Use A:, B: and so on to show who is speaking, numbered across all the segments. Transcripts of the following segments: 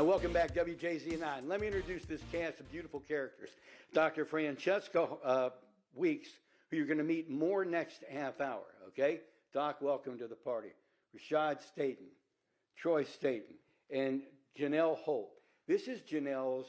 A: Welcome back, WJZ9. Let me introduce this cast of beautiful characters. Dr. Francesca Weeks, who you're going to meet more next half hour, okay? Doc, welcome to the party. Rashad Staten, Troy Staten, and Janelle Holt. This is Janelle's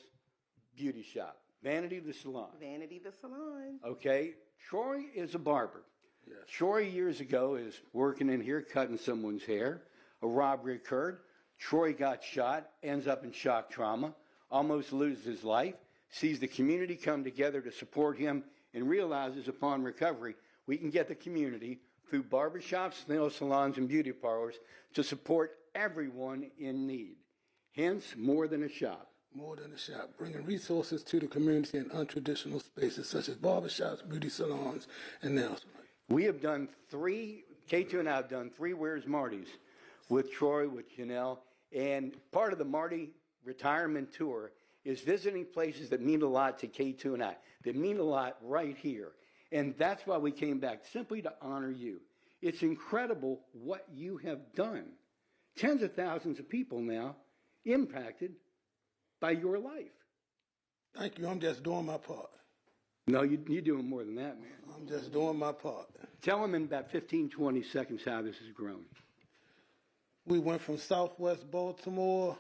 A: beauty shop, Vanity the Salon.
B: Vanity the Salon.
A: Okay, Troy is a barber.
C: Yes.
A: Troy years ago is working in here cutting someone's hair. A robbery occurred. Troy got shot, ends up in shock trauma, almost loses his life, sees the community come together to support him, and realizes upon recovery we can get the community through barbershops, nail salons, and beauty parlors to support everyone in need. Hence, more than a shop.
C: More than a shop, bringing resources to the community in untraditional spaces such as barbershops, beauty salons, and nail salons.
A: We have done K2 and I have done three Where's Marty's with Troy, with Janelle, and part of the Marty retirement tour is visiting places that mean a lot to K2 and I, that mean a lot right here. And that's why we came back, simply to honor you. It's incredible what you have done. Tens of thousands of people now impacted by your life.
C: Thank you. I'm just doing my part.
A: No, you're doing more than that, man.
C: I'm just doing my part.
A: Tell them in about 15, 20 seconds how this has grown.
C: We went from Southwest Baltimore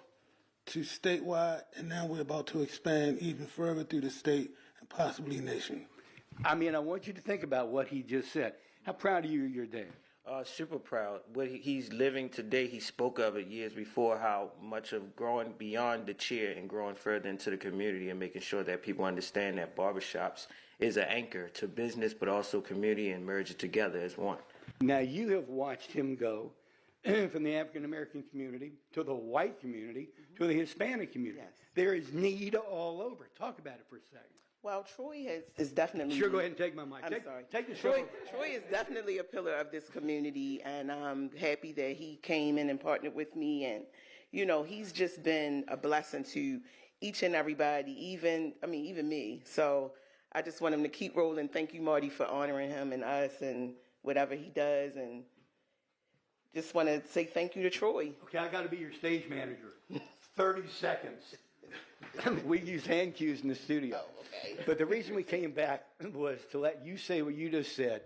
C: to statewide, and now we're about to expand even further through the state and possibly nation.
A: I mean, I want you to think about what he just said. How proud are you of your dad?
D: Super proud. What he's living today, he spoke of it years before, how much of growing beyond the chair and growing further into the community and making sure that people understand that barbershops is an anchor to business, but also community, and merge it together as one.
A: Now, you have watched him go from the African-American community to the white community to the Hispanic community.
B: Yes.
A: There is need all over. Talk about it for a second.
B: Well, Troy is definitely...
A: Sure, go ahead and take my mic.
B: I'm sorry.
A: Take the
B: Troy,
A: show.
B: Troy is definitely a pillar of this community, and I'm happy that he came in and partnered with me. And, you know, he's just been a blessing to each and everybody, even me. So I just want him to keep rolling. Thank you, Marty, for honoring him and us and whatever he does. And just want to say thank you to Troy.
A: Okay, I got to be your stage manager. 30 seconds. We use hand cues in the studio.
B: Oh, okay.
A: But the reason we came back was to let you say what you just said.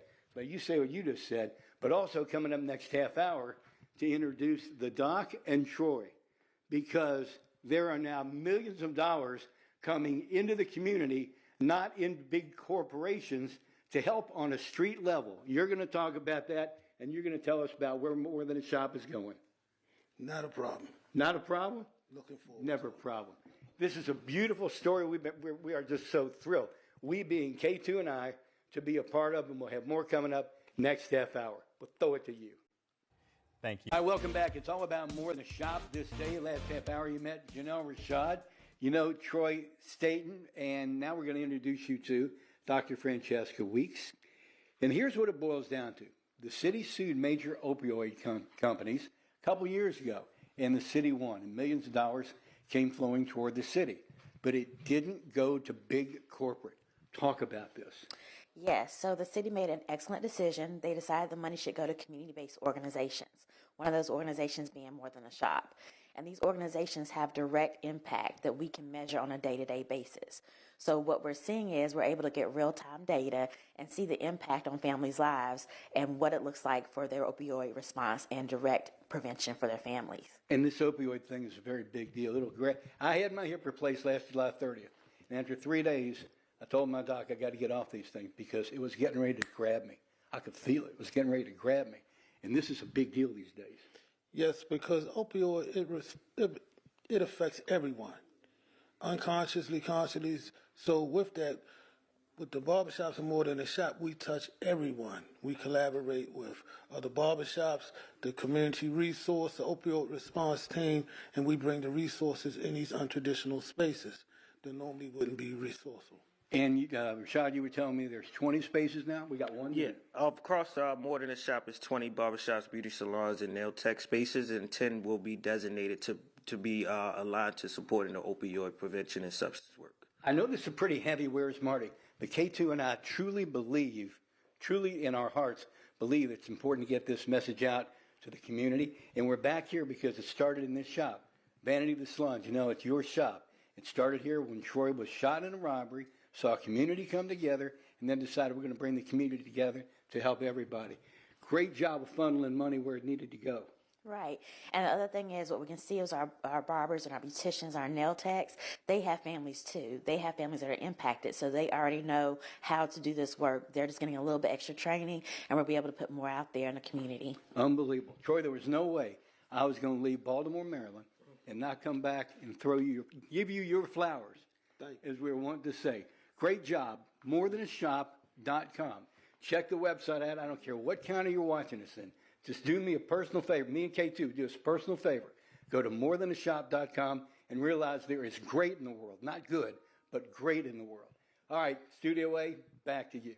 A: But also coming up next half hour to introduce the Doc and Troy, because there are now millions of dollars coming into the community, not in big corporations, to help on a street level. You're going to talk about that, and you're going to tell us about where More Than a Shop is going.
C: Not a problem.
A: Not a problem?
C: Looking forward.
A: Never a problem. This is a beautiful story. We are just so thrilled. We being K2 and I to be a part of, and we'll have more coming up next half hour. We'll throw it to you.
E: Thank you.
A: Hi, welcome back. It's all about More Than a Shop this day. Last half hour you met Janelle Rashad, you know Troy Staten, and now we're going to introduce you to Dr. Francesca Weeks. And here's what it boils down to. The city sued major opioid companies a couple years ago, and the city won, and millions of dollars came flowing toward the city. But it didn't go to big corporate. Talk about this.
F: Yes, so the city made an excellent decision. They decided the money should go to community-based organizations, one of those organizations being More Than a Shop. And these organizations have direct impact that we can measure on a day-to-day basis. So what we're seeing is we're able to get real-time data and see the impact on families' lives and what it looks like for their opioid response and direct prevention for their families.
A: And this opioid thing is a very big deal. I had my hip replaced last July 30th. And after 3 days, I told my doc I got to get off these things because it was getting ready to grab me. I could feel it. It was getting ready to grab me. And this is a big deal these days.
C: Yes, because opioid, it affects everyone, unconsciously, consciously. So with that, with the barbershops and More Than a Shop, we touch everyone. We collaborate with other barbershops, the community resource, the opioid response team, and we bring the resources in these untraditional spaces that normally wouldn't be resourceful.
A: And Rashad, you were telling me there's 20 spaces now? We got one?
D: Yeah, across More Than a Shop is 20 barbershops, beauty salons, and nail tech spaces, and 10 will be designated to be aligned to supporting the opioid prevention and substance work.
A: I know this is pretty heavy. Where's Marty? But K2 and I truly in our hearts, believe it's important to get this message out to the community. And we're back here because it started in this shop. Vanity of the Salons, you know, it's your shop. It started here when Troy was shot in a robbery, saw a community come together, and then decided we're going to bring the community together to help everybody. Great job of funneling money where it needed to go.
F: Right. And the other thing is what we can see is our barbers and our beauticians, our nail techs, they have families too. They have families that are impacted, so they already know how to do this work. They're just getting a little bit extra training, and we'll be able to put more out there in the community.
A: Unbelievable. Troy, there was no way I was going to leave Baltimore, Maryland, and not come back and give you your flowers, as we were wanting to say. Great job. morethanashop.com. Check the website out. I don't care what county you're watching us in. Just do me a personal favor. Me and K2, do us a personal favor. Go to morethanashop.com and realize there is great in the world. Not good, but great in the world. All right, Studio A, back to you.